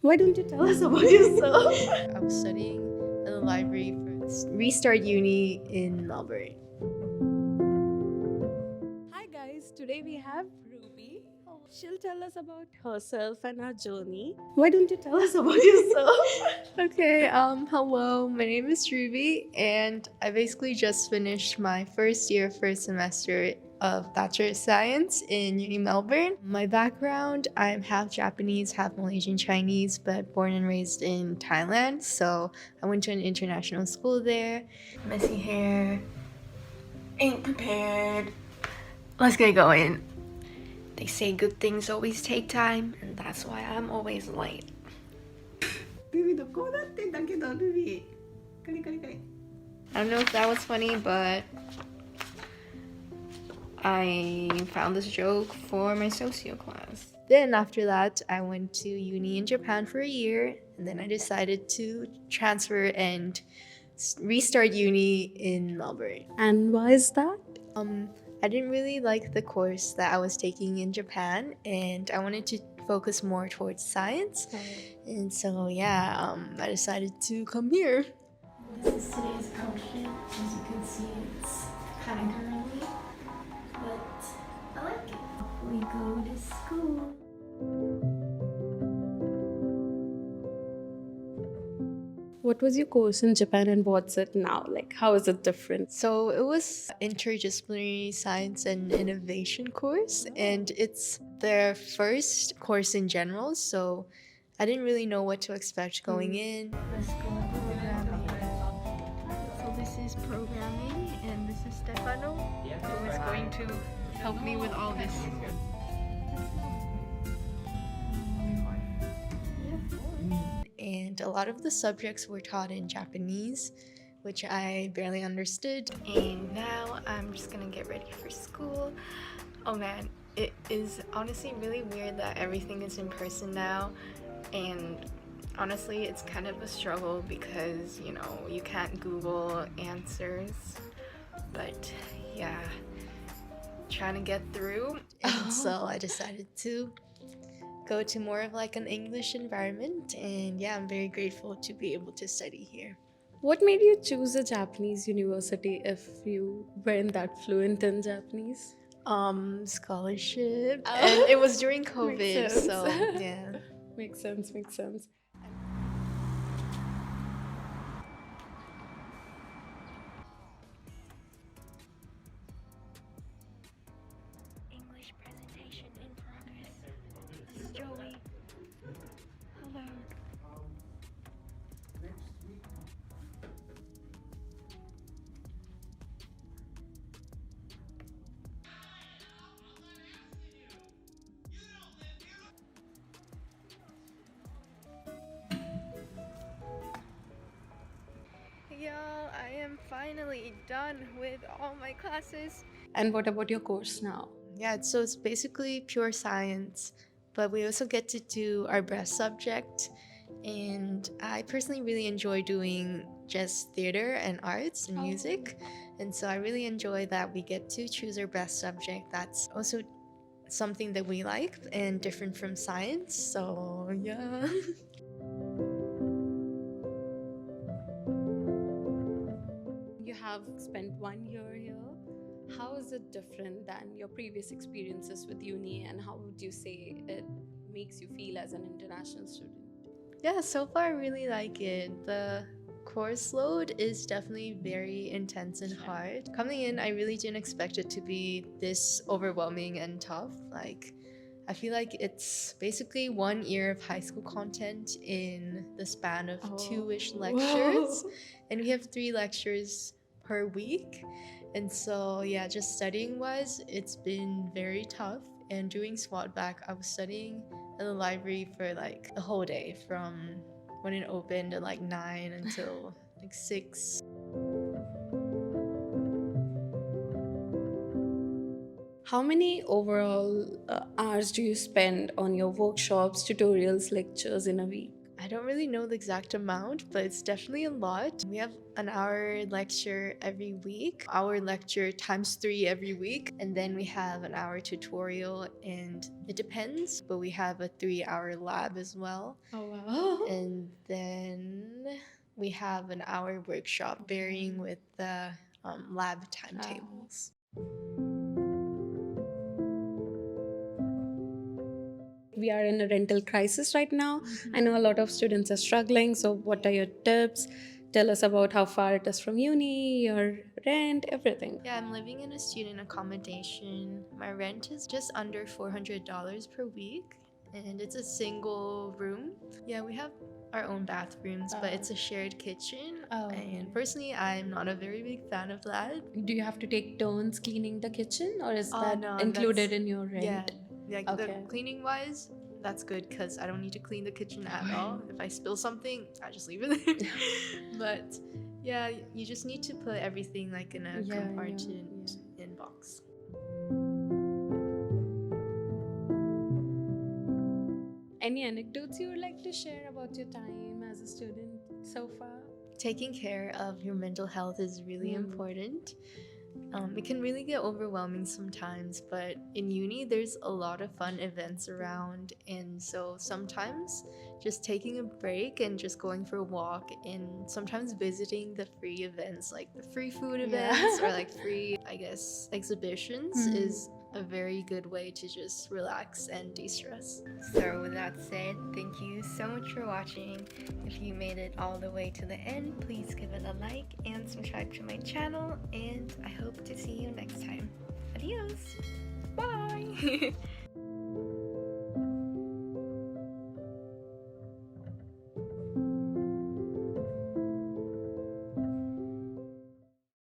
Why don't you tell us about yourself? I was studying in the library for Restart Uni in Melbourne. Hi guys, today we have Ruby. She'll tell us about herself and her journey. Why don't you tell us about yourself? Okay, hello, my name is Ruby, and I basically just finished my first year, first semester of Bachelor of Science in Unimelb Melbourne. My background, I'm half Japanese, half Malaysian Chinese, but born and raised in Thailand, so I went to an international school there. Messy hair, ain't prepared. Let's get going. They say good things always take time, and that's why I'm always late. ルビーどこだってんだけど、ルビー。カリカリカリ。 I don't know if that was funny, but I found this joke for my socio class. Then after that, I went to uni in Japan for a year, and then I decided to transfer and restart uni in Melbourne. And why is that? I didn't really like the course that I was taking in Japan, and I wanted to focus more towards science. And so yeah, I decided to come here. This is today's outfit. As you can see, it's kind of girly, but I like it. We go to school. What was your course in Japan and what's it now? Like, how is it different? So it was interdisciplinary science and innovation course, and it's their first course in general, so I didn't really know what to expect going in. Let's go into programming. So this is programming, and this is Stefano, who is going to help me with all this. And a lot of the subjects were taught in Japanese, which I barely understood. And now I'm just gonna get ready for school. Oh man, it is honestly really weird that everything is in person now. And honestly, it's kind of a struggle because, you know, you can't Google answers. But yeah, trying to get through. And so I decided to go to more of like an English environment, and yeah, I'm very grateful to be able to study here. What made you choose a Japanese university if you weren't that fluent in Japanese? Scholarship, and it was during Makes COVID, sense. so yeah. Makes sense, makes sense. English presentation in progress. This is Joey. Hello. Y'all, I am finally done with all my classes. And what about your course now? Yeah, so it's basically pure science, but we also get to do our best subject. And I personally really enjoy doing just theater and arts and music. And so I really enjoy that we get to choose our best subject. That's also something that we like and different from science. So yeah. You have spent 1 year here. How is it different than your previous experiences with uni, and how would you say it makes you feel as an international student? Yeah, so far I really like it. The course load is definitely very intense and hard. Coming in, I really didn't expect it to be this overwhelming and tough. Like, I feel like it's basically 1 year of high school content in the span of 2-ish lectures. And we have 3 lectures per week. And so, yeah, just studying wise, it's been very tough. And doing SWOT back, I was studying in the library for like the whole day from when it opened at like 9 until like 6. How many overall hours do you spend on your workshops, tutorials, lectures in a week? I don't really know the exact amount, but it's definitely a lot. We have an hour lecture every week, hour lecture times 3 every week, and then we have an hour tutorial, and it depends, but we have a 3-hour lab as well. Oh wow. And then we have an hour workshop, varying with the lab timetables. We are in a rental crisis right now. I know a lot of students are struggling. So, what are your tips? Tell us about how far it is from uni, your rent, everything. Yeah, I'm living in a student accommodation. My rent is just under $400 per week, and it's a single room. Yeah, we have our own bathrooms, but it's a shared kitchen. Oh. And personally, I'm not a very big fan of that. Do you have to take turns cleaning the kitchen, or is Oh, that no, included that's- in your rent? Yeah, like Okay. the cleaning wise, that's good because I don't need to clean the kitchen at all. If I spill something, I just leave it there. But yeah, you just need to put everything like in a compartment in box. Any anecdotes you would like to share about your time as a student so far? Taking care of your mental health is really important. It can really get overwhelming sometimes, but in uni there's a lot of fun events around, and so sometimes just taking a break and just going for a walk and sometimes visiting the free events, like the free food events or like free, I guess, exhibitions is a very good way to just relax and de-stress. So with that said, thank you so much for watching. If you made it all the way to the end, please give it a like and subscribe to my channel, and I hope to see you next time. Adios! Bye!